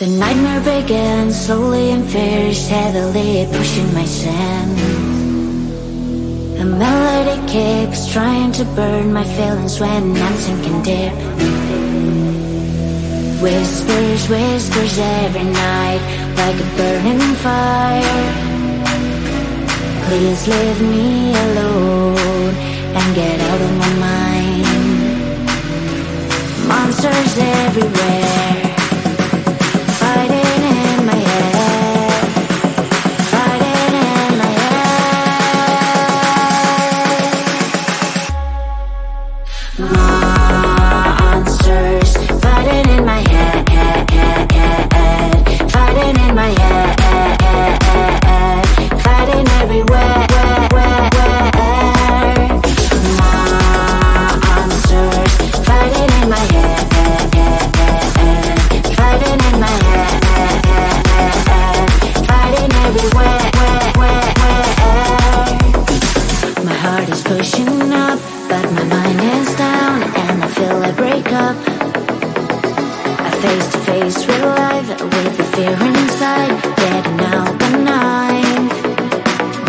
The nightmare begins slowly and fierce, heavily pushing my sin. The melody keeps trying to burn my feelings when I'm sinking deep. Whispers, whispers every night, like a burning fire. Please leave me alone and get out of my mind. Monsters everywhere, fighting in my head, fighting in my head. Monsters fighting in my head, fighting in my head, fighting everywhere. Monsters fighting in my head, fighting in my head, fighting everywhere. My heart is pushing up, but my mind is down, and I feel a breakup. I face to face with life, with the fear inside, getting out the night.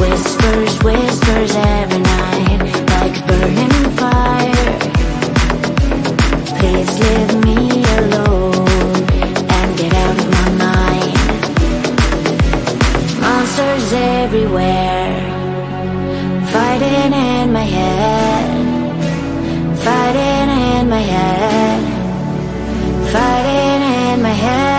Whispers, whispers every night, like a burning fire. Please leave me alone and get out of my mind. Monsters everywhere, fighting in my head, fighting in my head, fighting in my head.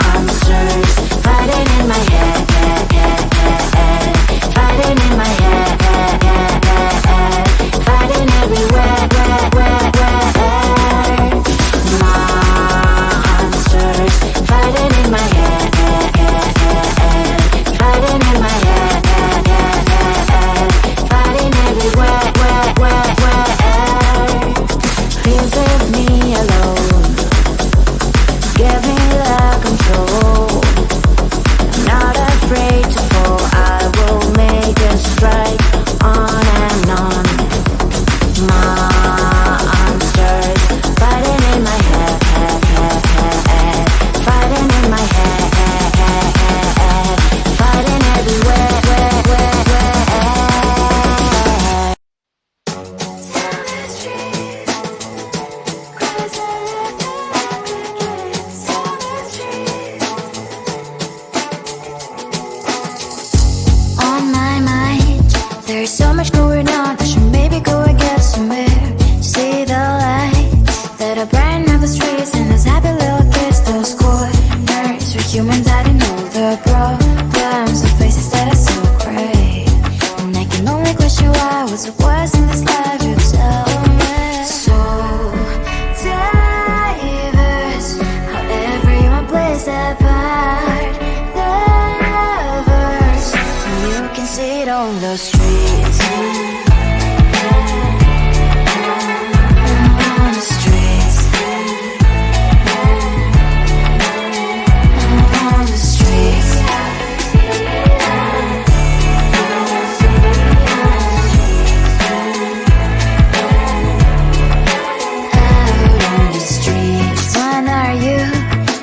Monsters fighting in my head, fighting in my head, fighting everywhere. Monsters fighting in my head, fighting in my head, fighting everywhere. Please leave me alone, give me the control. I'm not afraid to fall, I will make a strike on and on. Monsters fighting in my head, fighting in my head, fighting everywhere. On my mind, there's so much going on, I should maybe go and get somewhere. See the lights that are brighten up the streets, and those happy little kids, those corners where humans hiding all the problems, the places that are so great. And I can only question why, what's the worst in this life, you tell me. So diverse, how everyone plays their part. Lovers, you can see it on the streets. On the streets. On the streets. Out on the streets. When are you?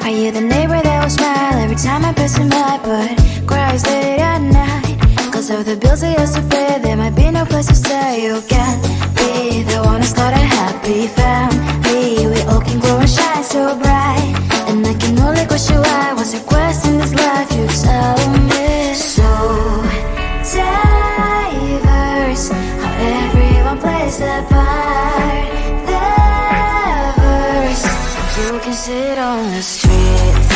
Are you the neighbor that will smile every time I pass him by, but cries late at night? Cause of the bills I used to pay, there might be no place to stay. You can't be the one who's got a happy family. We all can grow and shine so bright, and I can only question why, what's your quest in this life, you tell me. So diverse, how everyone plays their part. Lovers, you can sit on the streets.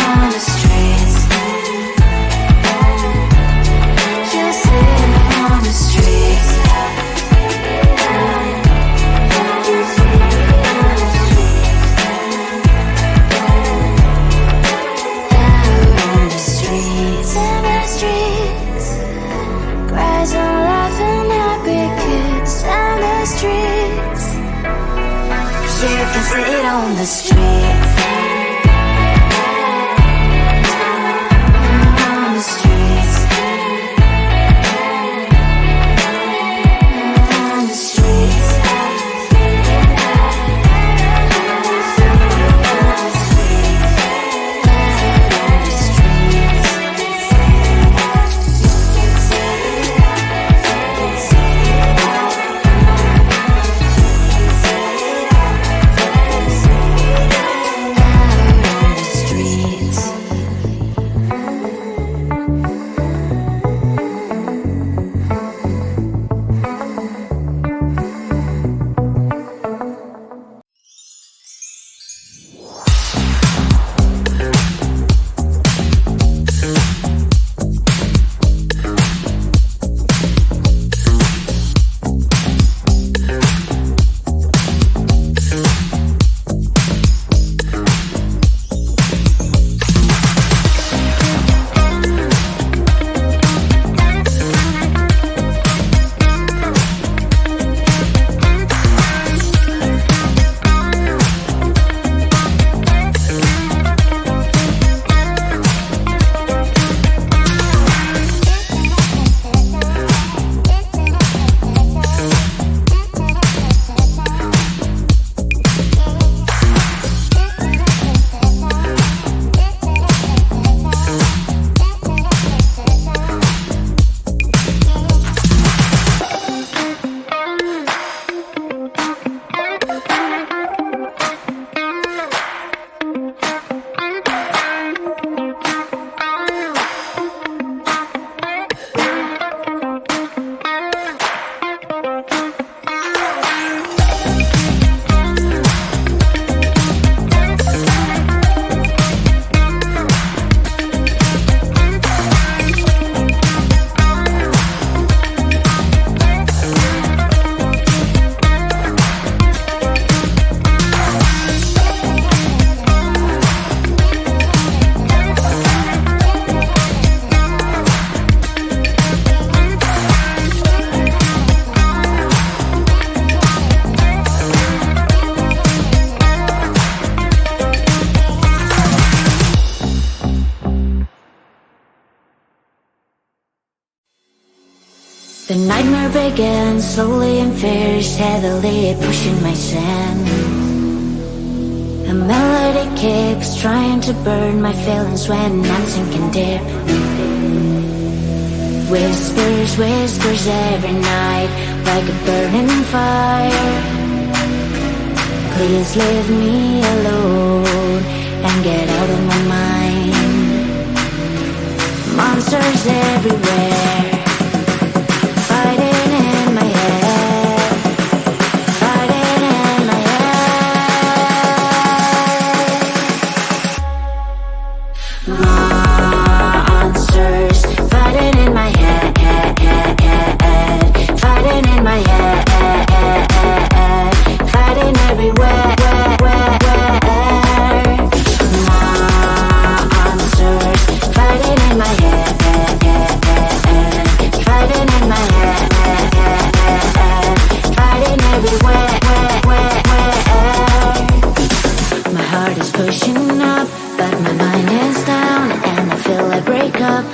On the streets. You sit on the streets. Out on the streets. In the streets. Cries and laughing, happy kids. On the streets. you can see it on the streets. On the streets. On the streets. The nightmare began slowly and very steadily, pushing my sand. A melody keeps trying to burn my feelings when I'm sinking deep. Whispers, whispers every night, like a burning fire. Please leave me alone and get out of my mind. Monsters everywhere, fighting in my head, fighting in my head. Monsters fighting in my head, fighting in my head, fighting everywhere. Monsters fighting in my head, fighting in my head, fighting everywhere. My heart is pushing up, but my mind is down, and I feel I break up.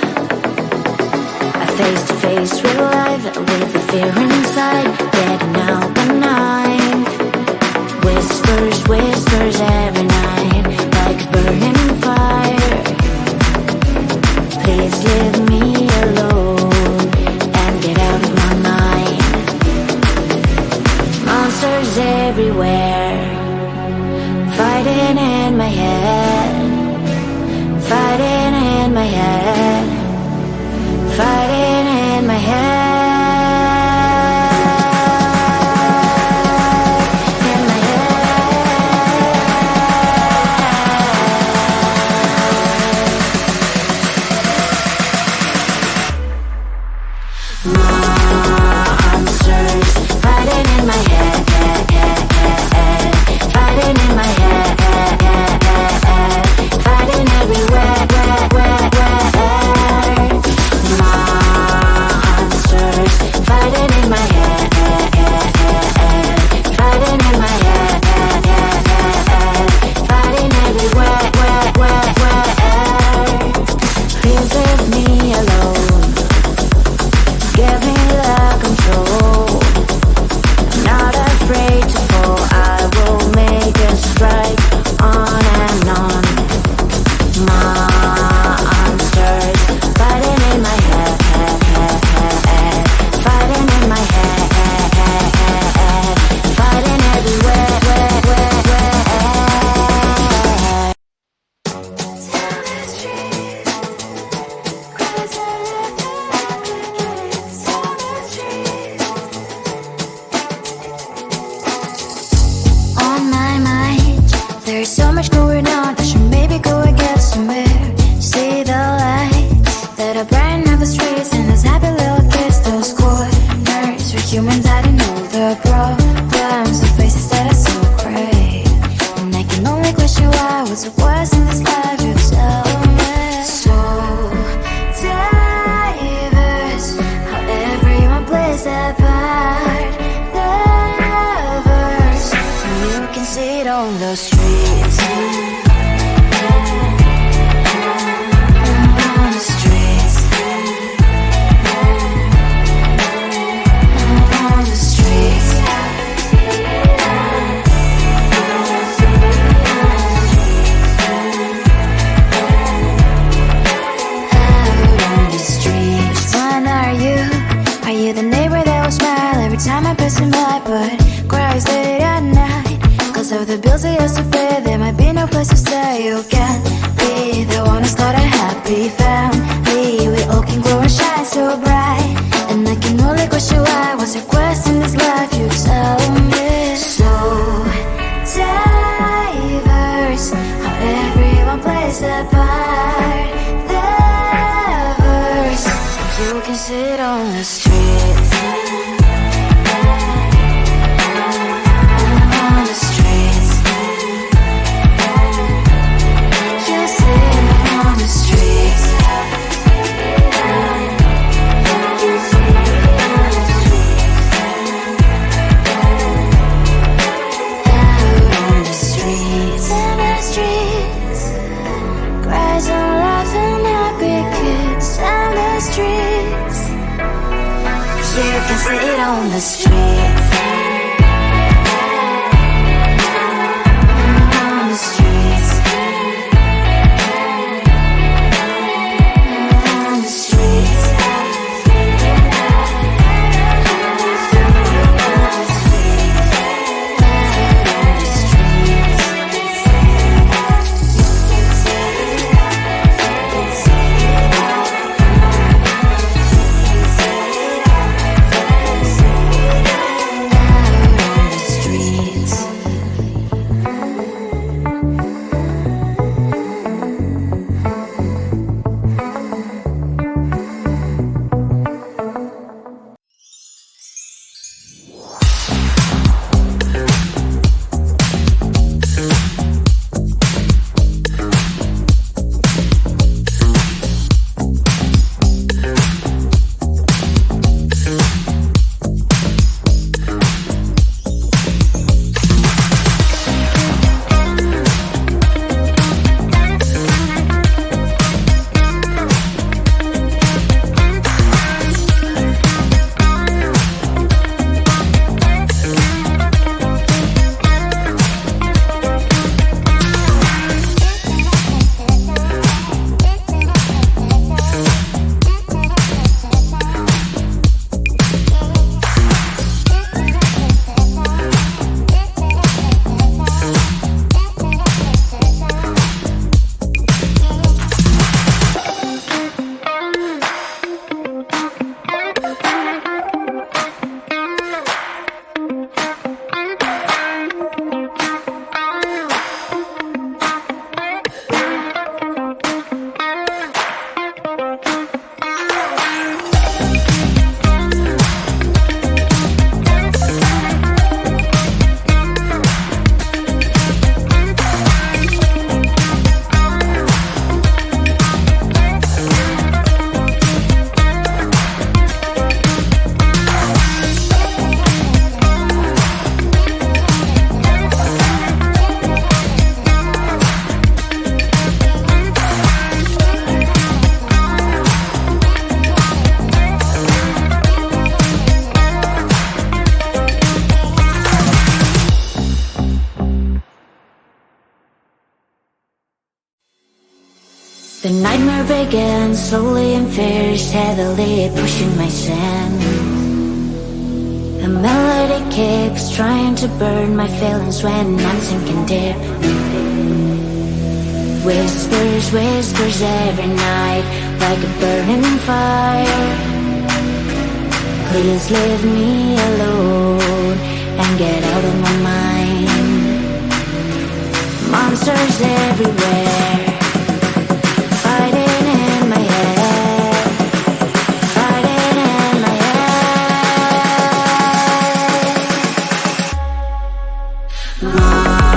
I face to face real life with the fear inside, getting out the night. Whispers, whispers every night, like a burning fire. Please leave me alone and get out of my mind. Monsters everywhere, fighting in my head, fighting in my head, fighting in my head. Monsters fighting in my head, fighting in my head, fighting everywhere. Monsters There's so much going on, I should maybe go and get some air. See the lights that are brighten up the streets, and those happy little kids, those corners where humans hiding all the problems, the faces that are so gray. And I can only question why, what's the worst in this life, you tell me. So diverse, how everyone plays their part. The verse, you can see it on the streets. On the streets. On the streets. Out on the streets. One, are you? Are you the neighbor that will smile every time I pass him by, but cries late at night? Cause of the bills he has to pay, there might be no place to stay. You can't be the one who's got a happy family. We all can glow and shine so bright, and I can only question why, what's your quest in this life, you tell me. So diverse, how everyone plays their part. The verse, you can see it on the streets. On the streets. You see it on the streets. You see it on the streets. Out on the streets. In the streets. Cries and laughs and happy kids. On the streets. You can see it on the streets. On the streets. On the streets. The nightmare began slowly and fierce, heavily pushing my sin. The melody keeps trying to burn my feelings when I'm sinking deep. Whispers, whispers every night, like a burning fire. Please leave me alone and get out of my mind. Monsters answers everywhere. Fighting in my head, fighting in my head.